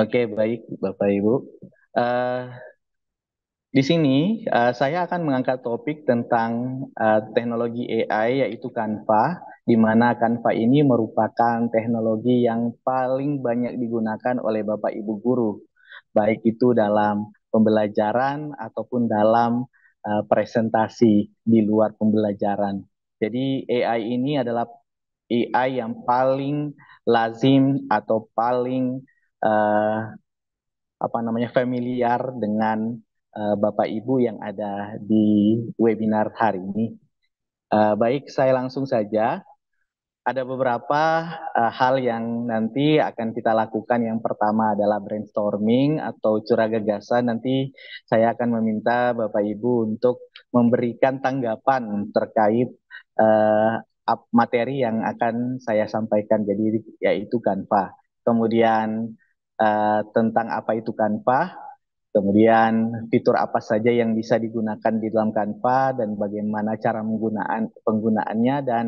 Oke, baik, Bapak Ibu. Eh, di sini saya akan mengangkat topik tentang teknologi AI yaitu Canva, di mana Canva ini merupakan teknologi yang paling banyak digunakan oleh Bapak Ibu guru, baik itu dalam pembelajaran ataupun dalam presentasi di luar pembelajaran. Jadi AI ini adalah AI yang paling lazim atau paling eh, apa namanya familiar dengan Bapak Ibu yang ada di webinar hari ini. Baik, saya langsung saja. Ada beberapa hal yang nanti akan kita lakukan. Yang pertama adalah brainstorming atau curah gagasan. Nanti saya akan meminta Bapak Ibu untuk memberikan tanggapan terkait uh, materi yang akan saya sampaikan. Jadi yaitu Canva. Kemudian tentang apa itu Canva, kemudian fitur apa saja yang bisa digunakan di dalam Canva dan bagaimana cara penggunaannya dan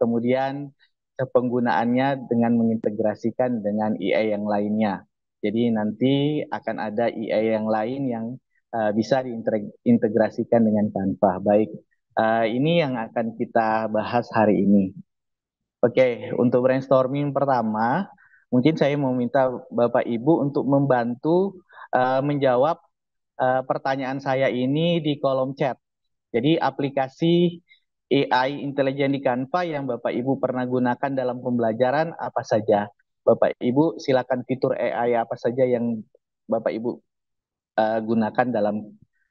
kemudian penggunaannya dengan mengintegrasikan dengan AI yang lainnya. Jadi nanti akan ada AI yang lain yang bisa diintegrasikan dengan Canva. Baik, ini yang akan kita bahas hari ini. Oke, untuk brainstorming pertama, mungkin saya mau minta Bapak Ibu untuk membantu menjawab pertanyaan saya ini di kolom chat. Jadi aplikasi AI intelijen di Canva yang Bapak Ibu pernah gunakan dalam pembelajaran apa saja? Bapak Ibu silakan fitur AI apa saja yang Bapak Ibu gunakan dalam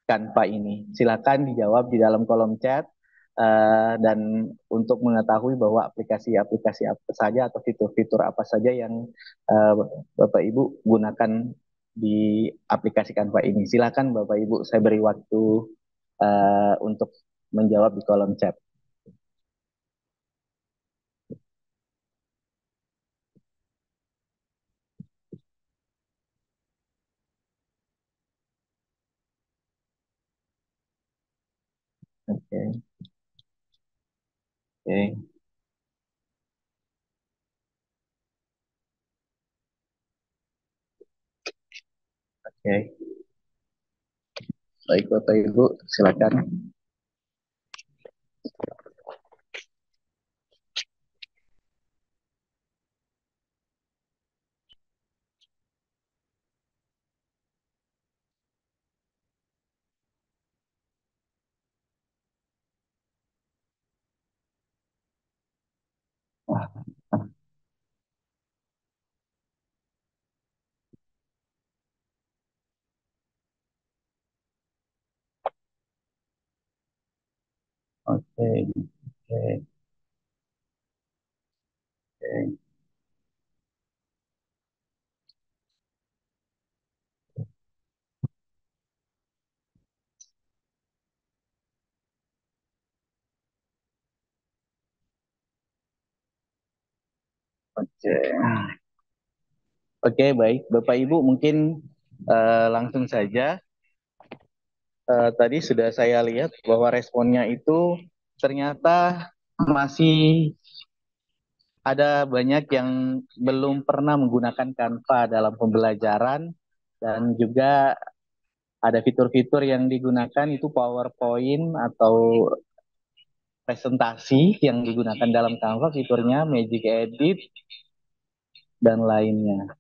Canva ini. Silakan dijawab di dalam kolom chat dan untuk mengetahui bahwa aplikasi-aplikasi apa saja atau fitur-fitur apa saja yang uh, Bapak Ibu gunakan di aplikasi Canva ini. Silakan Bapak Ibu, saya beri waktu untuk menjawab di kolom chat. Oke, oke, oke. Baik Bapak Ibu, silakan. Oke, oke, oke, oke. Oke, baik. Bapak Ibu mungkin langsung saja. Tadi sudah saya lihat bahwa responnya itu ternyata masih ada banyak yang belum pernah menggunakan Canva dalam pembelajaran dan juga ada fitur-fitur yang digunakan itu PowerPoint atau presentasi yang digunakan dalam Canva fiturnya Magic Edit dan lainnya.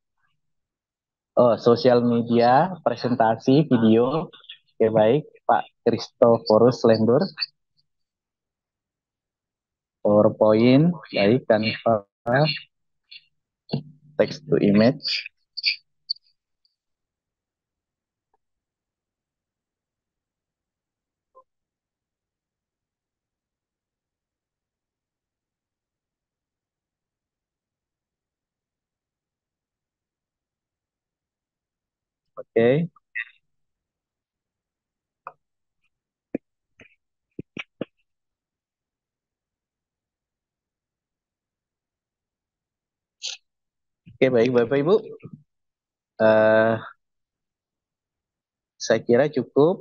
Oh, sosial media, presentasi, video. Oke, baik, Pak Christophorus Lembur. PowerPoint, baik, Canva, text to image. Oke, oke, baik, Bapak Ibu. Eh, saya kira cukup.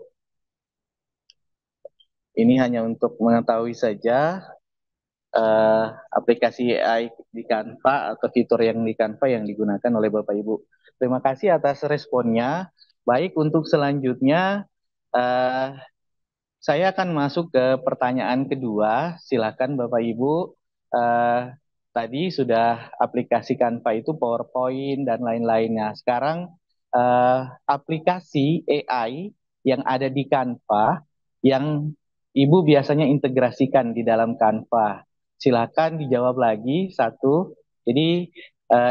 Ini hanya untuk mengetahui saja aplikasi AI di Canva atau fitur yang di Canva yang digunakan oleh Bapak Ibu. terima kasih atas responnya. Baik, untuk selanjutnya eh, saya akan masuk ke pertanyaan kedua. Silakan Bapak Ibu. Eh, Tadi sudah aplikasi Canva itu PowerPoint dan lain-lainnya. Sekarang aplikasi AI yang ada di Canva yang Ibu biasanya integrasikan di dalam Canva. Silakan dijawab lagi satu. Jadi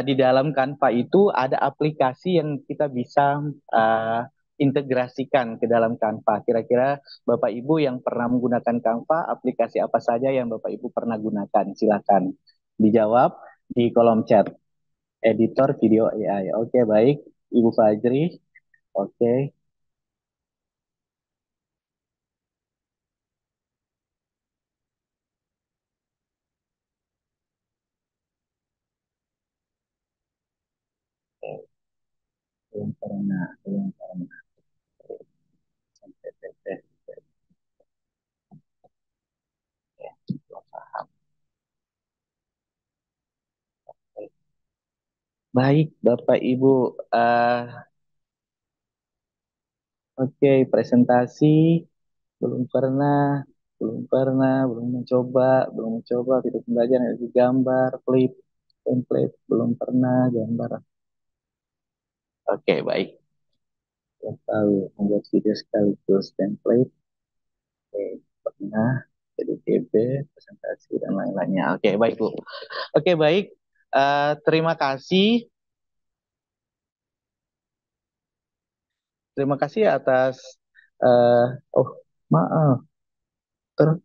di dalam Canva itu ada aplikasi yang kita bisa eh, integrasikan ke dalam Canva. Kira-kira Bapak Ibu yang pernah menggunakan Canva, aplikasi apa saja yang Bapak Ibu pernah gunakan? Silakan dijawab di kolom chat. Editor video AI. Oke, baik. Ibu Fajri. Oke, belum pernah, belum pernah. Belum paham. Baik, Bapak Ibu. Oke, presentasi belum pernah, belum mencoba, video pembelajaran di gambar, flip, template, belum pernah, gambar. Oke, baik. Yang tahu membuat video sekaligus template, oke, pernah, jadi TB, presentasi, dan lain-lainnya. Oke, baik, Bu. Oke, baik. Terima kasih. Terima kasih atas, eh oh, maaf, ter,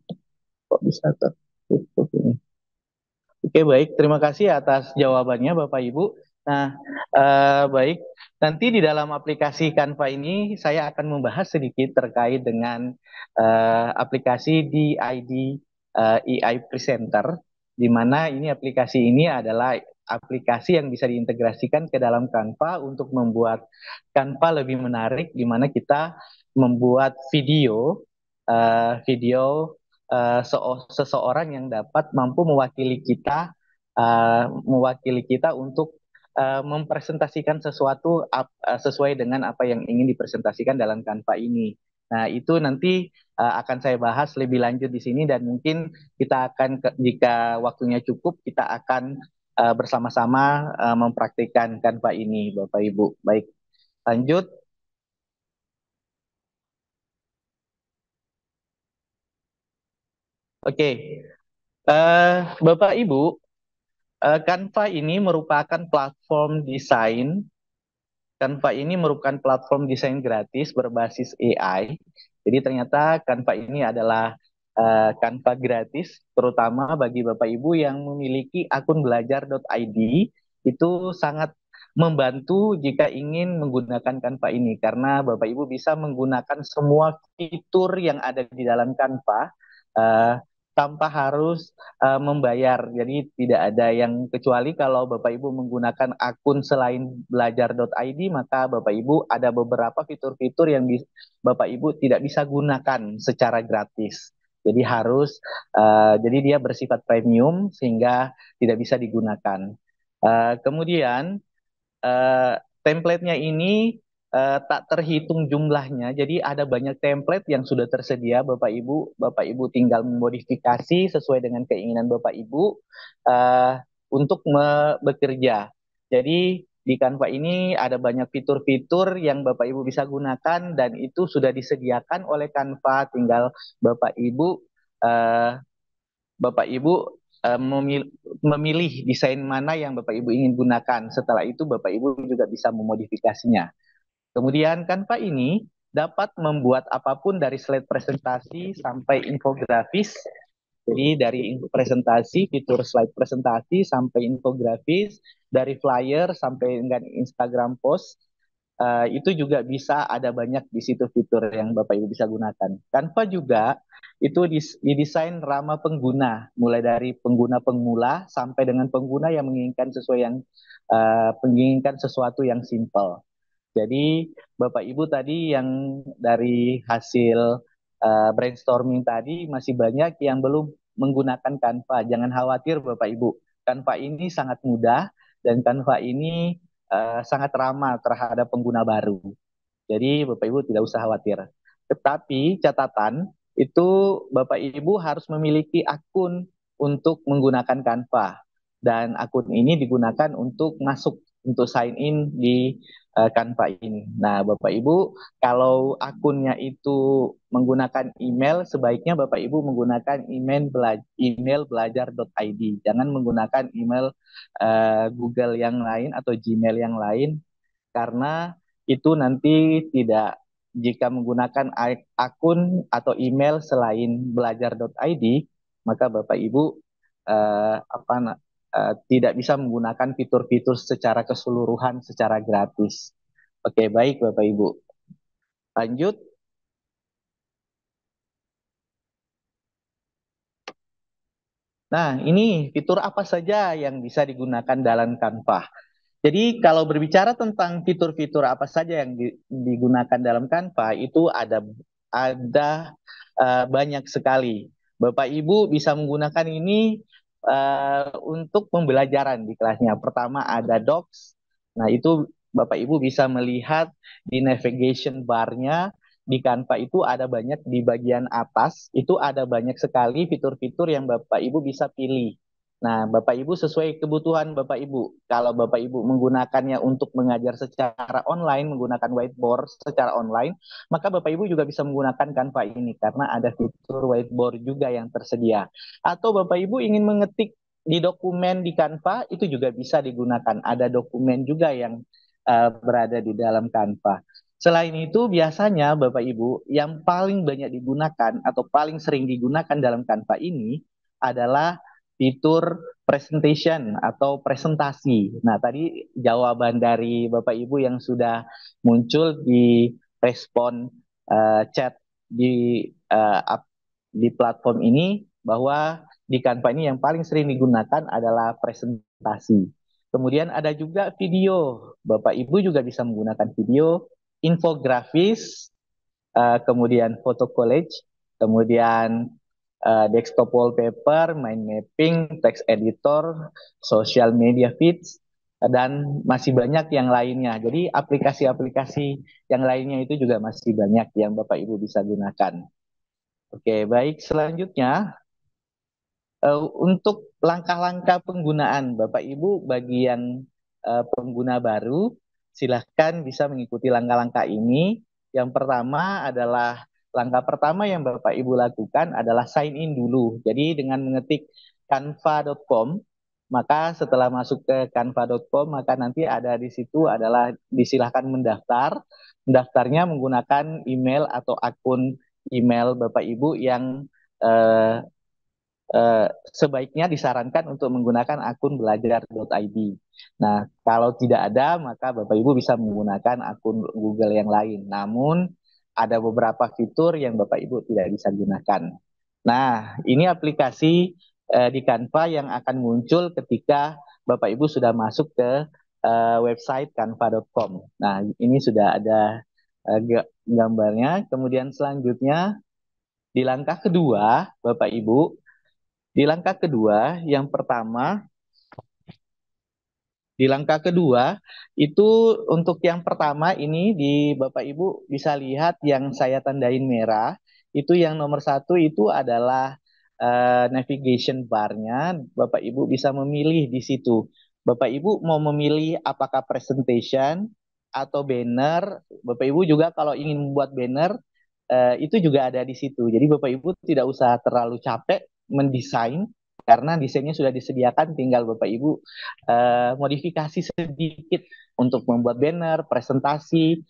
kok bisa tertutup ini? Oke, baik. Terima kasih atas jawabannya, Bapak Ibu. Nah, baik. Nanti di dalam aplikasi Canva ini saya akan membahas sedikit terkait dengan aplikasi DID AI Presenter, di mana ini aplikasi ini adalah aplikasi yang bisa diintegrasikan ke dalam Canva untuk membuat Canva lebih menarik, di mana kita membuat video seseorang yang dapat mampu mewakili kita untuk mempresentasikan sesuatu sesuai dengan apa yang ingin dipresentasikan dalam Canva ini. Nah, itu nanti akan saya bahas lebih lanjut di sini dan mungkin kita akan jika waktunya cukup kita akan bersama-sama mempraktikkan Canva ini, Bapak Ibu. Baik, lanjut. Oke, Bapak Ibu, Canva ini merupakan platform desain. Canva ini merupakan platform desain gratis berbasis AI. Jadi ternyata Canva ini adalah Canva gratis, terutama bagi Bapak Ibu yang memiliki akun belajar.id, itu sangat membantu jika ingin menggunakan Canva ini, karena Bapak Ibu bisa menggunakan semua fitur yang ada di dalam Canva uh, tanpa harus membayar. Jadi tidak ada yang kecuali kalau Bapak Ibu menggunakan akun selain belajar.id, maka Bapak Ibu ada beberapa fitur-fitur yang Bapak Ibu tidak bisa gunakan secara gratis. Jadi jadi dia bersifat premium sehingga tidak bisa digunakan. Kemudian eh, template-nya ini tak terhitung jumlahnya. Jadi ada banyak template yang sudah tersedia, Bapak Ibu. Bapak Ibu tinggal memodifikasi sesuai dengan keinginan Bapak Ibu eh, untuk bekerja. Jadi di Canva ini ada banyak fitur-fitur yang Bapak Ibu bisa gunakan dan itu sudah disediakan oleh Canva. Tinggal Bapak Ibu eh, Bapak Ibu memilih desain mana yang Bapak Ibu ingin gunakan. Setelah itu Bapak Ibu juga bisa memodifikasinya. Kemudian Canva ini dapat membuat apapun dari slide presentasi sampai infografis. Jadi dari presentasi, fitur slide presentasi sampai infografis, dari flyer sampai dengan Instagram post, itu juga bisa ada banyak di situ fitur yang Bapak Ibu bisa gunakan. Canva juga itu didesain ramah pengguna, mulai dari pengguna pemula sampai dengan pengguna yang menginginkan sesuatu yang simple. Jadi Bapak Ibu tadi yang dari hasil brainstorming tadi masih banyak yang belum menggunakan Canva. Jangan khawatir Bapak Ibu. Canva ini sangat mudah dan Canva ini sangat ramah terhadap pengguna baru. Jadi Bapak Ibu tidak usah khawatir. Tetapi catatan itu Bapak Ibu harus memiliki akun untuk menggunakan Canva dan akun ini digunakan untuk masuk untuk sign in di Canva ini. Nah, Bapak Ibu kalau akunnya itu menggunakan email, sebaiknya Bapak Ibu menggunakan email belajar.id. Jangan menggunakan email Google yang lain atau Gmail yang lain karena itu nanti tidak jika menggunakan akun atau email selain belajar.id maka Bapak Ibu tidak bisa menggunakan fitur-fitur secara keseluruhan secara gratis. Oke, baik Bapak Ibu. Lanjut. Nah, ini fitur apa saja yang bisa digunakan dalam Canva. Jadi kalau berbicara tentang fitur-fitur apa saja yang digunakan dalam Canva itu ada banyak sekali. Bapak Ibu bisa menggunakan ini untuk pembelajaran di kelasnya. Pertama ada Docs. Nah, itu Bapak Ibu bisa melihat di navigation bar-nya di Canva itu ada banyak di bagian atas, itu ada banyak sekali fitur-fitur yang Bapak Ibu bisa pilih. Nah, Bapak Ibu sesuai kebutuhan Bapak Ibu. Kalau Bapak Ibu menggunakannya untuk mengajar secara online, menggunakan whiteboard secara online, maka Bapak Ibu juga bisa menggunakan Canva ini karena ada fitur whiteboard juga yang tersedia. Atau Bapak Ibu ingin mengetik di dokumen di Canva, itu juga bisa digunakan. Ada dokumen juga yang berada di dalam Canva. Selain itu, biasanya Bapak Ibu yang paling banyak digunakan atau paling sering digunakan dalam Canva ini adalah fitur presentation atau presentasi. Nah, tadi jawaban dari Bapak Ibu yang sudah muncul di respon chat di di platform ini bahwa di Canva ini yang paling sering digunakan adalah presentasi. Kemudian ada juga video. Bapak Ibu juga bisa menggunakan video, infografis, kemudian foto collage, kemudian desktop wallpaper, mind mapping, text editor, social media feeds, dan masih banyak yang lainnya. Jadi aplikasi-aplikasi yang lainnya itu juga masih banyak yang Bapak Ibu bisa gunakan. Oke, baik. Selanjutnya, untuk langkah-langkah penggunaan Bapak Ibu bagi yang pengguna baru, silahkan bisa mengikuti langkah-langkah ini. Yang pertama adalah langkah pertama yang Bapak Ibu lakukan adalah sign in dulu. Jadi dengan mengetik canva.com, maka setelah masuk ke canva.com, maka nanti ada di situ adalah disilahkan mendaftar. Mendaftarnya menggunakan email atau akun email Bapak Ibu yang eh, sebaiknya disarankan untuk menggunakan akun belajar.id. Nah, kalau tidak ada, maka Bapak Ibu bisa menggunakan akun Google yang lain. Namun, ada beberapa fitur yang Bapak Ibu tidak bisa gunakan. Nah, ini aplikasi di Canva yang akan muncul ketika Bapak Ibu sudah masuk ke website canva.com. Nah, ini sudah ada gambarnya. Kemudian selanjutnya, di langkah kedua, Bapak Ibu, di langkah kedua, yang pertama, di langkah kedua, itu untuk yang pertama ini di Bapak Ibu bisa lihat yang saya tandain merah, itu yang nomor satu itu adalah navigation bar-nya. Bapak Ibu bisa memilih di situ. Bapak Ibu mau memilih apakah presentation atau banner. Bapak Ibu juga kalau ingin membuat banner, itu juga ada di situ. Jadi Bapak Ibu tidak usah terlalu capek mendesain karena desainnya sudah disediakan, tinggal Bapak Ibu modifikasi sedikit untuk membuat banner, presentasi,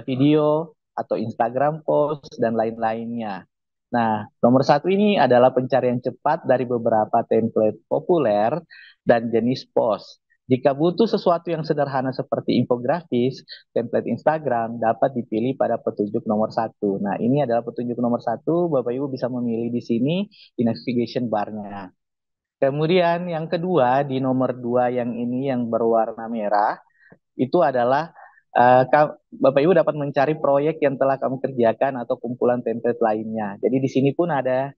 video, atau Instagram post, dan lain-lainnya. Nah, nomor satu ini adalah pencarian cepat dari beberapa template populer dan jenis post. Jika butuh sesuatu yang sederhana seperti infografis, template Instagram dapat dipilih pada petunjuk nomor satu. Nah, ini adalah petunjuk nomor satu. Bapak Ibu bisa memilih di sini di navigation bar-nya. Kemudian yang kedua di nomor dua yang ini yang berwarna merah itu adalah Bapak Ibu dapat mencari proyek yang telah kamu kerjakan atau kumpulan template lainnya. Jadi di sini pun ada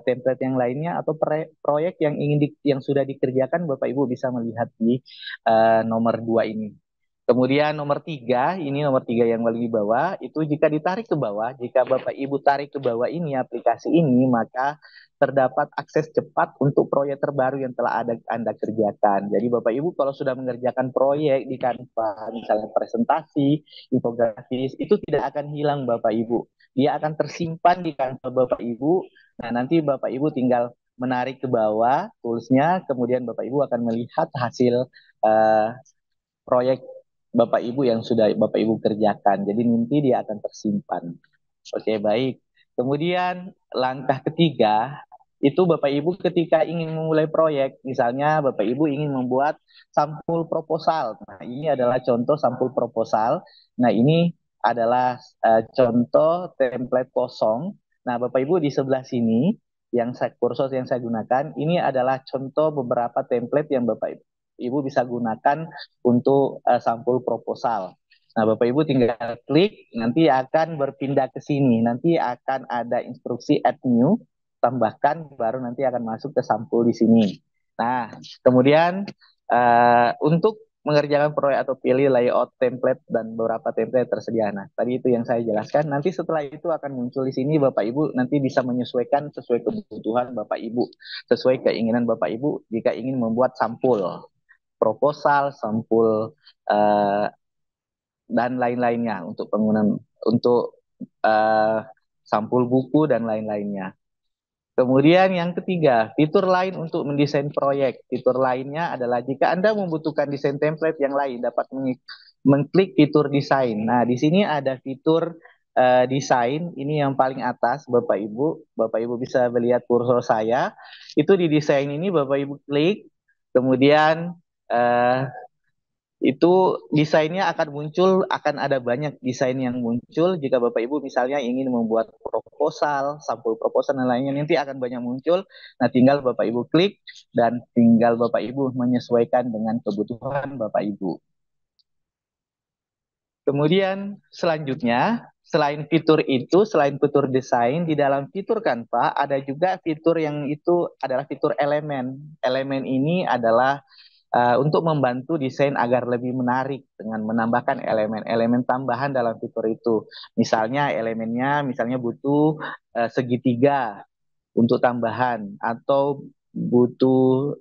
template yang lainnya atau proyek yang yang sudah dikerjakan Bapak Ibu bisa melihat di nomor dua ini. Kemudian nomor tiga yang paling di bawah, itu jika ditarik ke bawah, jika Bapak Ibu tarik ke bawah ini aplikasi ini, maka terdapat akses cepat untuk proyek terbaru yang telah Anda kerjakan. Jadi Bapak Ibu kalau sudah mengerjakan proyek di Canva, misalnya presentasi, infografis, itu tidak akan hilang Bapak Ibu. Dia akan tersimpan di Canva Bapak Ibu. Nah, nanti Bapak Ibu tinggal menarik ke bawah toolsnya, kemudian Bapak Ibu akan melihat hasil uh, proyek Bapak Ibu yang sudah Bapak Ibu kerjakan. Jadi nanti dia akan tersimpan. Oke, baik. Kemudian langkah ketiga, itu Bapak Ibu ketika ingin memulai proyek, misalnya Bapak Ibu ingin membuat sampul proposal. Nah, ini adalah contoh sampul proposal. Nah, ini adalah contoh template kosong. Nah, Bapak Ibu di sebelah sini yang kursor yang saya gunakan, ini adalah contoh beberapa template yang Bapak Ibu bisa gunakan untuk sampul proposal. Nah, Bapak Ibu tinggal klik, nanti akan berpindah ke sini. Nanti akan ada instruksi add new, tambahkan, baru nanti akan masuk ke sampul di sini. Nah, kemudian untuk mengerjakan proyek atau pilih layout template dan beberapa template tersedia. Nah, tadi itu yang saya jelaskan. Nanti setelah itu akan muncul di sini Bapak Ibu nanti bisa menyesuaikan sesuai kebutuhan Bapak Ibu, sesuai keinginan Bapak Ibu jika ingin membuat sampul proposal, sampul uh, dan lain-lainnya untuk penggunaan untuk uh, sampul buku dan lain-lainnya. Kemudian yang ketiga, fitur lain untuk mendesain proyek. Fitur lainnya adalah jika Anda membutuhkan desain template yang lain, dapat mengklik fitur desain. Nah, di sini ada fitur desain, ini yang paling atas, Bapak Ibu. Bapak Ibu bisa melihat kursor saya. Itu di desain ini Bapak Ibu klik, kemudian uh, itu desainnya akan muncul, akan ada banyak desain yang muncul jika Bapak Ibu misalnya ingin membuat proposal, sampul proposal dan lainnya nanti akan banyak muncul. Nah, tinggal Bapak Ibu klik dan tinggal Bapak Ibu menyesuaikan dengan kebutuhan Bapak Ibu. Kemudian selanjutnya, selain fitur itu, selain fitur desain, di dalam fitur Canva ada juga fitur yang itu adalah fitur elemen. Elemen ini adalah untuk membantu desain agar lebih menarik dengan menambahkan elemen-elemen tambahan dalam fitur itu. Misalnya elemennya, misalnya butuh segitiga untuk tambahan atau butuh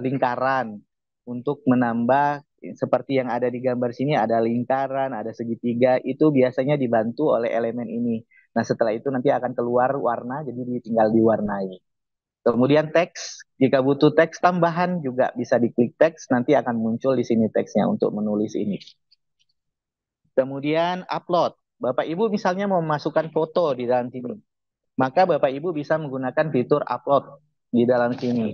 lingkaran untuk menambah seperti yang ada di gambar sini ada lingkaran, ada segitiga, itu biasanya dibantu oleh elemen ini. Nah, setelah itu nanti akan keluar warna, jadi tinggal diwarnai. Kemudian teks, jika butuh teks tambahan juga bisa diklik teks, nanti akan muncul di sini teksnya untuk menulis ini. Kemudian upload. Bapak Ibu misalnya mau memasukkan foto di dalam sini, maka Bapak Ibu bisa menggunakan fitur upload di dalam sini.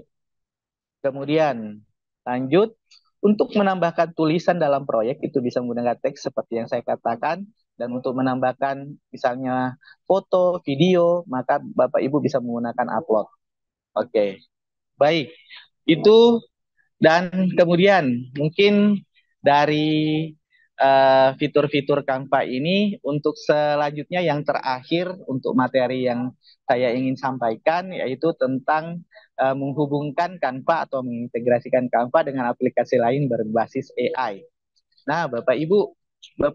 Kemudian lanjut, untuk menambahkan tulisan dalam proyek itu bisa menggunakan teks seperti yang saya katakan, dan untuk menambahkan misalnya foto, video, maka Bapak Ibu bisa menggunakan upload. Oke, baik. Itu dan kemudian mungkin dari fitur-fitur Canva ini untuk selanjutnya yang terakhir untuk materi yang saya ingin sampaikan yaitu tentang menghubungkan Canva atau mengintegrasikan Canva dengan aplikasi lain berbasis AI. Nah, Bapak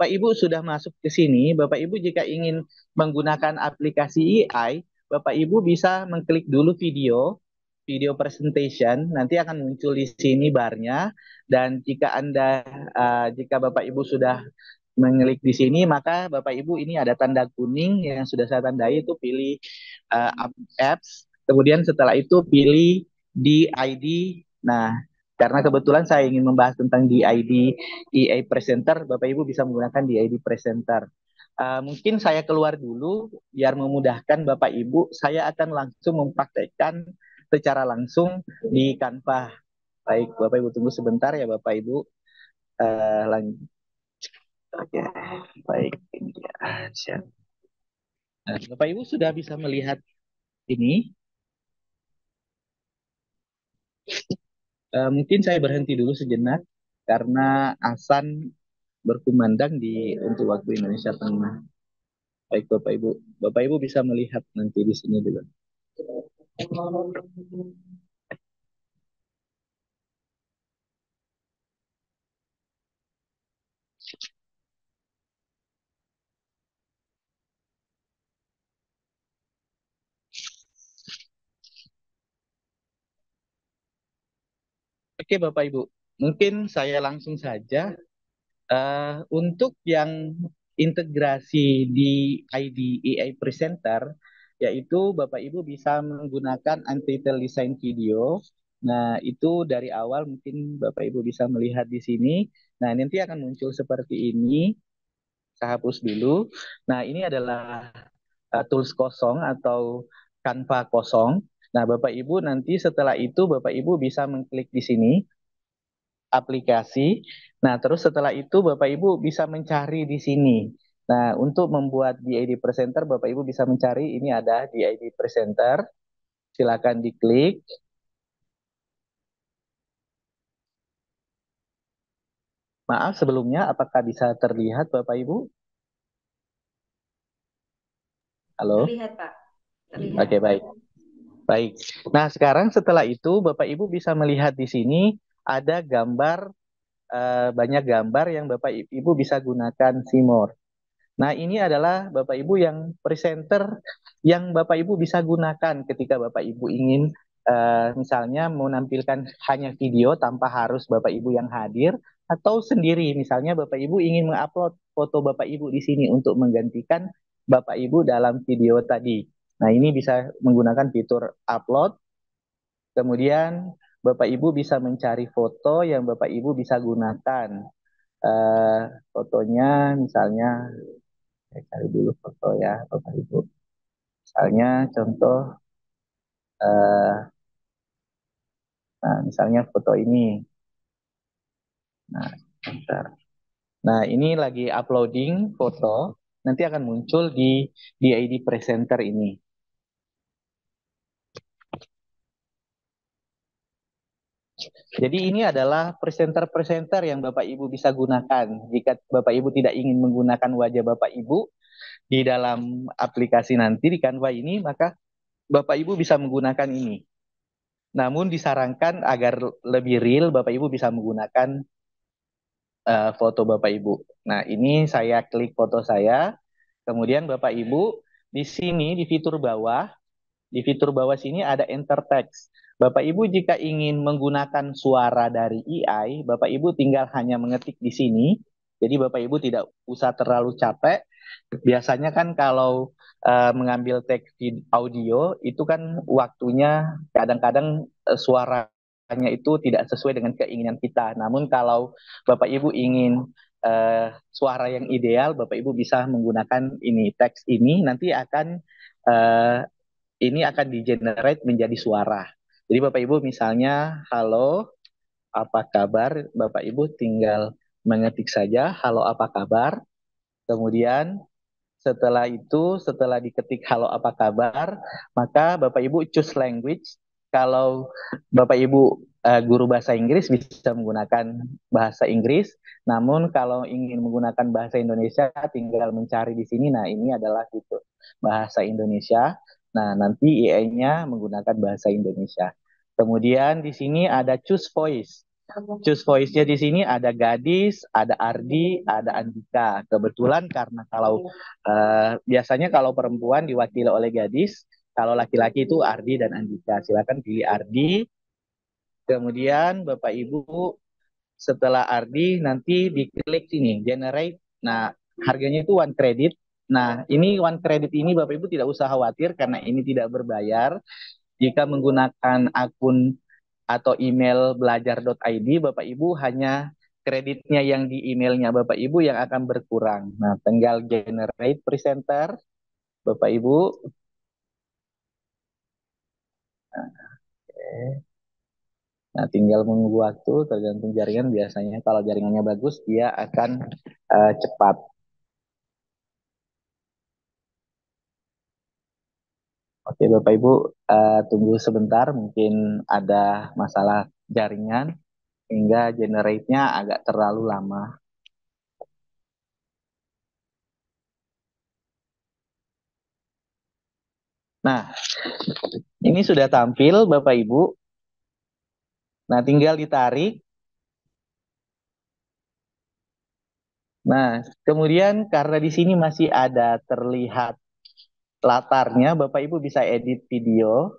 Ibu sudah masuk ke sini. Bapak Ibu jika ingin menggunakan aplikasi AI, Bapak Ibu bisa mengklik dulu video presentation, nanti akan muncul di sini barnya. Dan jika Bapak Ibu sudah mengklik di sini, maka Bapak Ibu ini ada tanda kuning yang sudah saya tandai itu pilih apps. Kemudian setelah itu pilih DID. Nah, karena kebetulan saya ingin membahas tentang DID EA Presenter, Bapak Ibu bisa menggunakan DID Presenter. Mungkin saya keluar dulu biar memudahkan Bapak Ibu. Saya akan langsung mempraktekkan secara langsung di Canva. Baik, Bapak Ibu tunggu sebentar ya Bapak Ibu. Lanjut. Oke, baik. Ini dia. Siap. Nah, Bapak Ibu sudah bisa melihat ini. Mungkin saya berhenti dulu sejenak karena azan berkumandang untuk waktu Indonesia Tengah. Baik Bapak Ibu, Bapak Ibu bisa melihat nanti di sini juga. Oke, Bapak Ibu, mungkin saya langsung saja. Untuk yang integrasi di ID AI Presenter, yaitu Bapak Ibu bisa menggunakan Untitled Design Video. Nah, itu dari awal mungkin Bapak Ibu bisa melihat di sini. Nah, nanti akan muncul seperti ini. Saya hapus dulu. Nah, ini adalah tools kosong atau Canva kosong. Nah, Bapak Ibu nanti setelah itu Bapak Ibu bisa mengklik di sini aplikasi. Nah, terus setelah itu Bapak Ibu bisa mencari di sini. Nah, untuk membuat DID Presenter, Bapak Ibu bisa mencari, ini ada DID Presenter. Silakan diklik. Maaf sebelumnya, apakah bisa terlihat Bapak Ibu? Halo? Terlihat, Pak. Terlihat. Oke, baik. Baik. Nah, sekarang setelah itu Bapak Ibu bisa melihat di sini ada gambar, banyak gambar yang Bapak Ibu bisa gunakan Simor. Nah, ini adalah Bapak Ibu yang presenter yang Bapak Ibu bisa gunakan ketika Bapak Ibu ingin misalnya menampilkan hanya video tanpa harus Bapak Ibu yang hadir atau sendiri. Misalnya Bapak Ibu ingin mengupload foto Bapak Ibu di sini untuk menggantikan Bapak Ibu dalam video tadi. Nah, ini bisa menggunakan fitur upload. Kemudian Bapak Ibu bisa mencari foto yang Bapak Ibu bisa gunakan. Eh, Fotonya misalnya saya cari dulu foto ya, Bapak Ibu. Misalnya contoh, eh, nah misalnya foto ini. Nah, bentar. Nah, ini lagi uploading foto. Nanti akan muncul di ID Presenter ini. Jadi ini adalah presenter-presenter yang Bapak Ibu bisa gunakan. Jika Bapak Ibu tidak ingin menggunakan wajah Bapak Ibu di dalam aplikasi nanti di Canva ini, maka Bapak Ibu bisa menggunakan ini. Namun disarankan agar lebih real, Bapak Ibu bisa menggunakan foto Bapak Ibu. Nah, ini saya klik foto saya, kemudian Bapak Ibu di sini di fitur bawah sini ada enter text. Bapak Ibu jika ingin menggunakan suara dari AI, Bapak Ibu tinggal hanya mengetik di sini. Jadi Bapak Ibu tidak usah terlalu capek. Biasanya kan kalau mengambil teks audio itu kan waktunya kadang-kadang suaranya itu tidak sesuai dengan keinginan kita. Namun kalau Bapak Ibu ingin suara yang ideal, Bapak Ibu bisa menggunakan ini teks ini nanti akan uh, ini akan di-generate menjadi suara. Jadi Bapak Ibu misalnya, halo, apa kabar? Bapak Ibu tinggal mengetik saja, halo apa kabar? Kemudian setelah diketik halo apa kabar, maka Bapak Ibu choose language. Kalau Bapak Ibu guru bahasa Inggris bisa menggunakan bahasa Inggris, namun kalau ingin menggunakan bahasa Indonesia tinggal mencari di sini. Nah, ini adalah fitur bahasa Indonesia. Nah, nanti AI-nya menggunakan bahasa Indonesia. Kemudian di sini ada choose voice. Choose voice-nya di sini ada Gadis, ada Ardi, ada Andika. Kebetulan karena kalau biasanya kalau perempuan diwakili oleh Gadis, kalau laki-laki itu Ardi dan Andika. Silakan pilih Ardi. Kemudian Bapak Ibu setelah Ardi nanti diklik sini generate. Nah, harganya itu one credit. Nah, ini one credit ini Bapak Ibu tidak usah khawatir karena ini tidak berbayar. Jika menggunakan akun atau email belajar.id, Bapak Ibu hanya kreditnya yang di emailnya Bapak Ibu yang akan berkurang. Nah, tinggal generate presenter, Bapak Ibu. Nah, tinggal menunggu waktu tergantung jaringan. Biasanya kalau jaringannya bagus, dia akan cepat. Oke, Bapak Ibu, tunggu sebentar. Mungkin ada masalah jaringan hingga generate-nya agak terlalu lama. Nah, ini sudah tampil Bapak Ibu. Nah, tinggal ditarik. Nah, kemudian karena di sini masih ada terlihat latarnya, Bapak Ibu bisa edit video.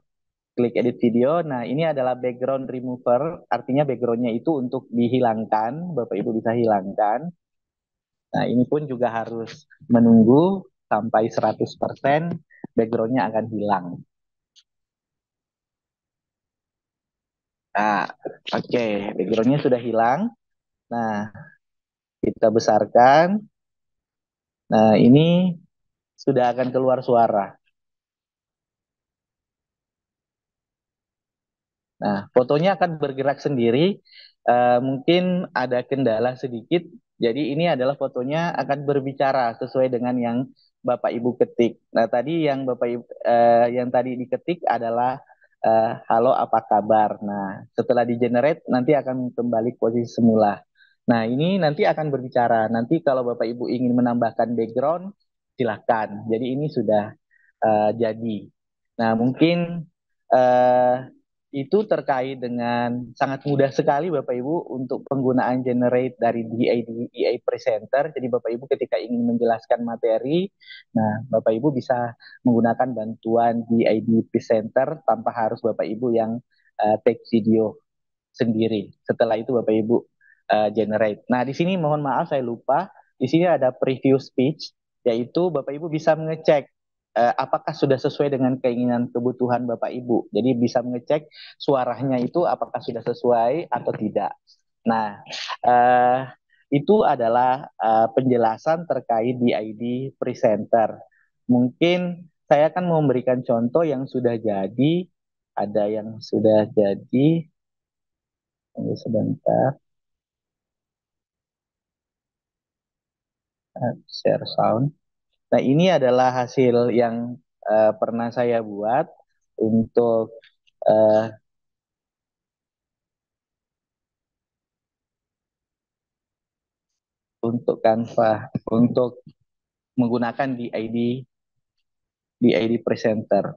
klik edit video. Nah, ini adalah background remover, artinya backgroundnya itu untuk dihilangkan, Bapak Ibu bisa hilangkan. Nah, ini pun juga harus menunggu sampai 100% backgroundnya akan hilang. Nah, oke, backgroundnya sudah hilang. Nah, kita besarkan. Nah, ini sudah akan keluar suara. Nah, fotonya akan bergerak sendiri. Mungkin ada kendala sedikit. Jadi ini adalah fotonya akan berbicara sesuai dengan yang Bapak Ibu ketik. Nah, tadi yang yang tadi diketik adalah halo apa kabar. Nah, setelah di generate nanti akan kembali ke posisi semula. Nah, ini nanti akan berbicara. Nanti kalau Bapak Ibu ingin menambahkan background, silakan. Jadi ini sudah jadi. Nah, mungkin uh, itu terkait dengan sangat mudah sekali Bapak Ibu untuk penggunaan generate dari DI Presenter. Jadi Bapak Ibu ketika ingin menjelaskan materi, nah Bapak Ibu bisa menggunakan bantuan DI Presenter tanpa harus Bapak Ibu yang take video sendiri. Setelah itu Bapak Ibu generate. Nah, di sini mohon maaf saya lupa. Di sini ada preview speech, yaitu Bapak Ibu bisa mengecek apakah sudah sesuai dengan keinginan kebutuhan Bapak Ibu. Jadi bisa mengecek suaranya itu apakah sudah sesuai atau tidak. Nah, uh, itu adalah penjelasan terkait di ID presenter. Mungkin saya akan memberikan contoh yang sudah jadi, ada yang sudah jadi. Tunggu sebentar, share sound. Nah, ini adalah hasil yang pernah saya buat untuk uh, untuk Canva, untuk menggunakan di ID Presenter.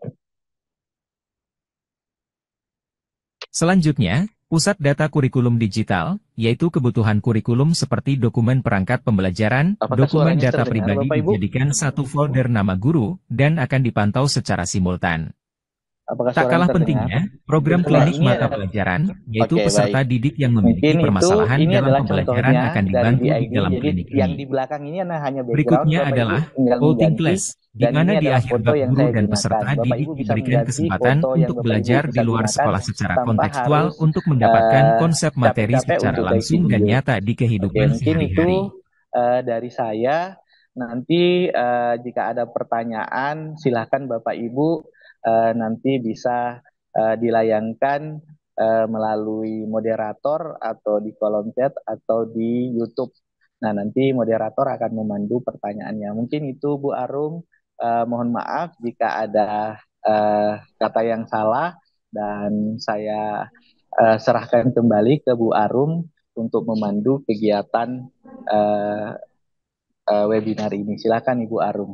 Selanjutnya, pusat data kurikulum digital, yaitu kebutuhan kurikulum seperti dokumen perangkat pembelajaran, Apakah dokumen suaranya data terdengar, pribadi Bapak Ibu? dijadikan satu folder nama guru, dan akan dipantau secara simultan. Apakah Tak suaranya kalah terdengar? pentingnya, program Nah, klinik ini mata ada. pelajaran, yaitu Oke, baik. peserta didik yang memiliki Mungkin itu permasalahan ini dalam adalah pembelajaran contohnya akan dari dibantu di DID. dalam Jadi klinik yang di ini. belakang ini hanya background, Berikutnya Bapak Ibu adalah tinggal voting mengganti. class, di Dan mana ini di adalah akhir foto bab yang guru saya dan gunakan. peserta Bapak didik Ibu bisa diberikan mengganti kesempatan foto yang untuk Bapak Ibu belajar bisa di luar gunakan sekolah secara tanpa kontekstual harus untuk mendapatkan konsep materi capek-capek secara untuk take langsung dan video. nyata di Oke, kehidupan mungkin itu sehari-hari. dari saya. Nanti jika ada pertanyaan, silahkan Bapak Ibu nanti bisa dilayangkan melalui moderator atau di kolom chat atau di YouTube. Nah, nanti moderator akan memandu pertanyaannya. Mungkin itu Bu Arum. Mohon maaf jika ada kata yang salah dan saya serahkan kembali ke Bu Arum untuk memandu kegiatan webinar ini. Silakan Ibu Arum.